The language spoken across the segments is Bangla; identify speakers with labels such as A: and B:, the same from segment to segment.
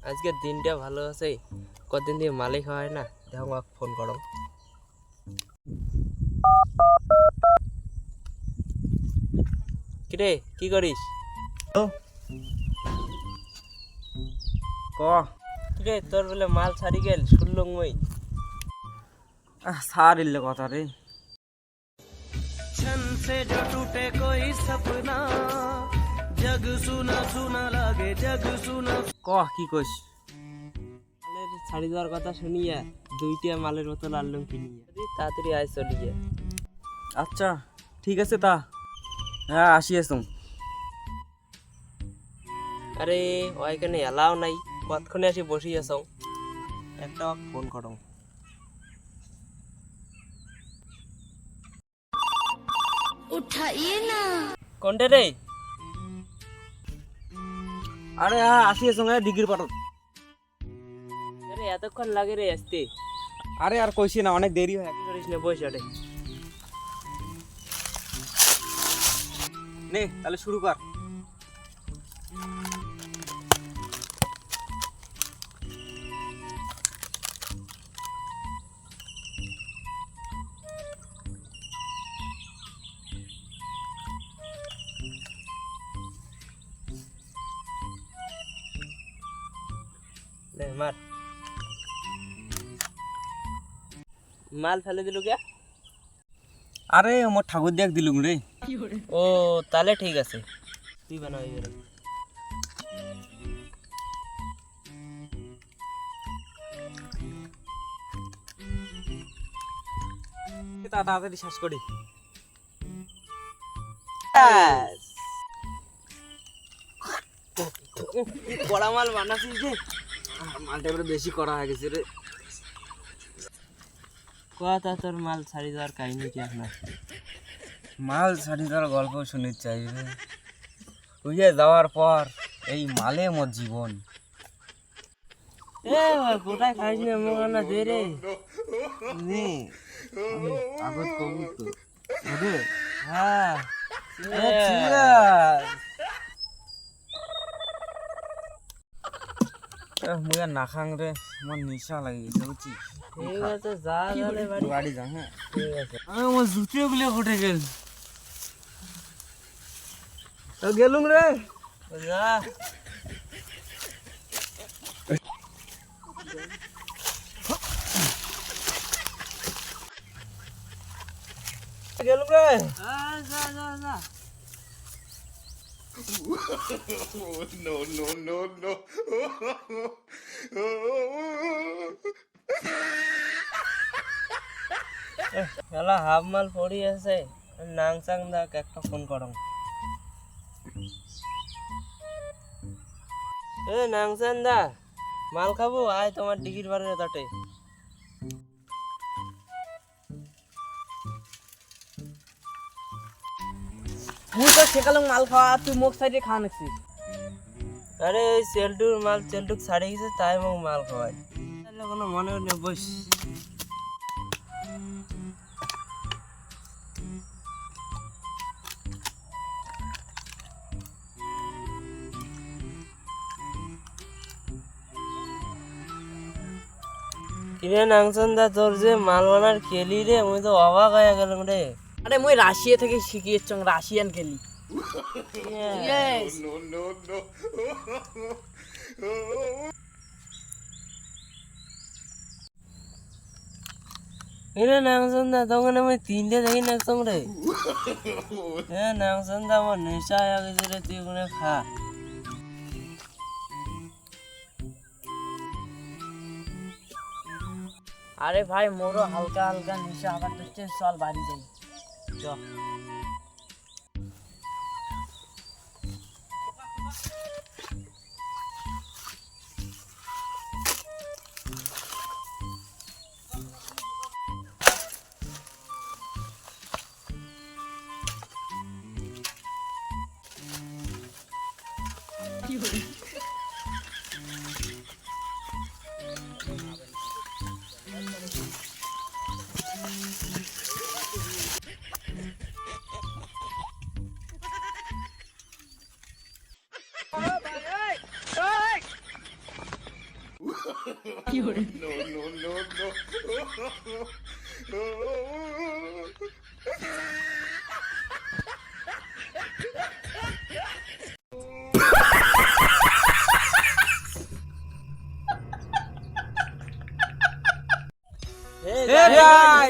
A: আজকের দিনটা ভালো আছে। কদিন দিয়ে মালিক হয় না, দেখো আমাকে ফোন করো। কিরে কি করিস?
B: ক
A: কিরে তোর বলে মাল ছাড়ি গেল শুনলুম মই।
B: সার ইল্লে কথা রে।
C: छन से जो टूटे कोई सपना जग सुना सुना लागे जग सुना।
B: ক কি কইস?
A: মালের ছাড়ি দেওয়ার কথা শুনিয়া দুইটা মালের বোতল আনলাম কিনিয়া, তাড়াতাড়ি আয় চলি যা।
B: আচ্ছা ঠিক আছে তা, হ্যাঁ আসি আসুন।
A: আরে ওইখানে এলাও নাই, কতক্ষণে আসি বসি আছো। একটা ফোন করো।
D: उठाइए ना।
A: কোনটা রে?
B: আরে হ্যাঁ আসি আসুন ডিগ্রির পাঠক।
A: আরে এতক্ষণ লাগে রে আসতে।
B: আরে আর কইছি না, অনেক দেরি হয়।
A: কি করিস না, বসে ওঠে।
B: নে তাহলে শুরু কর।
A: নে মার। মাল ফেলে দিল কে?
B: আরে মোর ঠাকুর দেখ দিলুম রে।
A: ও তাহলে ঠিক আছে, তুই বানা হয়ে গেল।
B: তাড়াতাড়ি শেষ করি।
A: বড়া মাল বানাছিস যে।
B: মালটা এবারে বেশি করা হয়ে গেছে রে।
A: কথা তোর মাল ছাড়ি দেওয়ার কাহিনী কি আপনার?
B: মাল ছাড়ি দেওয়ার গল্প শুনে চাই রে। বুঝে যাওয়ার পর এই মালে মোর জীবন।
A: এ কোথায় খাইস না মনে দে রে।
B: নে আমি আগত কবুল তো ওরে।
A: হ্যাঁ
B: মুই আর না খাং রে, আমার নেশা লাগে গেছে বুঝছিস।
A: ঠিক আছে, যা তাহলে বাড়ি।
B: বাড়ি যা। হ্যাঁ
A: ঠিক আছে,
B: আমার জুতো গুলো উঠে গেল। গেলুম রে।
A: যা।
B: গেলুম রে।
A: যা যা যা।
C: No no no no.
A: শালা হাফ মাল পড়ি আছে, নাংসাং দাক একটা ফোন করম। এ নাংসাং দা, মাল খাবো আয় তোমার ডিগির বারে তাটে।
B: মুই তো সেকালে মাল খাওয়া, তুই মুখ সাইডে খাওয়া নাকছিস।
A: আরে ওই সেলটুর মাল সেলটুক ছাড়ে গেছে, তাই মোক মাল খাওয়াই। তাহলে কোনো মনে নেই, বস। কিরে নাংসান দা, তোর যে মাল বানার কেলি রে, আমি তো অবাক হয়ে গেলাম রে।
B: আরে মুই রাশিয়া থেকে শিখিয়েছ, রাশিয়ান খেলি।
C: No no no.
A: এরে নাংসান দা, তখন আমি তিনটে দেখি নাকতাম রে। হ্যাঁ নাংসান দা, আমার নেশা হয়ে গেছে রে, তুই ওখানে খা।
B: আরে ভাই মোরও হালকা হালকা নেশা আবার করছে, চল বাড়ি যাই। চ।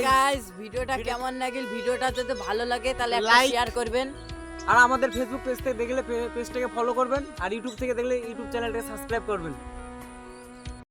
E: গাইস ভিডিওটা কেমন লাগিল, ভিডিওটা যদি ভালো লাগে তাহলে একটা শেয়ার করবেন,
B: আর আমাদের ফেসবুক পেজ থেকে দেখলে পেজটাকে ফলো করবেন, আর ইউটিউব থেকে দেখলে ইউটিউব চ্যানেলটাকে সাবস্ক্রাইব করবেন।